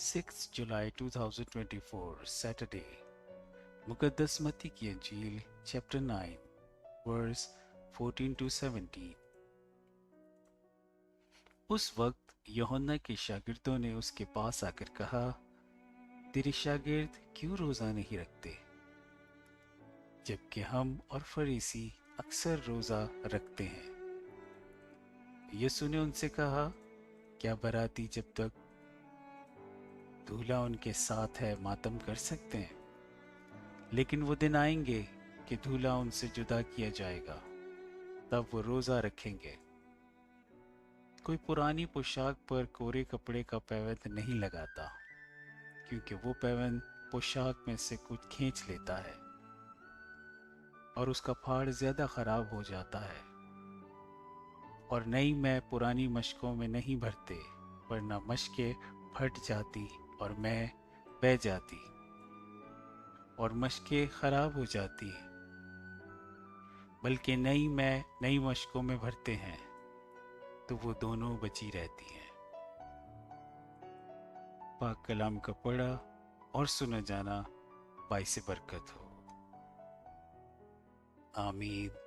6 जुलाई 2024 Saturday. मुकद्दस मत्ती की अंजील chapter 9 verse 14 to 17। उस वक्त यूहन्ना के शागिर्दों ने उसके पास आकर कहा, तेरे शागिर्द क्यों रोज़ा नहीं रखते, जबकि हम और फरीसी अक्सर रोज़ा रखते हैं। यीशु ने उनसे कहा, क्या बराती जब तक दूल्हा उनके साथ है मातम कर सकते हैं? लेकिन वो दिन आएंगे कि दूल्हा उनसे जुदा किया जाएगा, तब वो रोज़ा रखेंगे। कोई पुरानी पोशाक पर कोरे कपड़े का पैबंद नहीं लगाता, क्योंकि वो पैबंद पोशाक में से कुछ खींच लेता है और उसका फाड़ ज़्यादा खराब हो जाता है। और नई मैं पुरानी मशकों में नहीं भरते, वरना मशकें फट जाती और मैं बह जाती और मशकें खराब हो जाती, बल्कि नई मैं नई मशकों में भरते हैं तो वो दोनों बची रहती हैं। पाक कलाम का पढ़ा और सुना जाना बाइस बरकत हो। आमीन।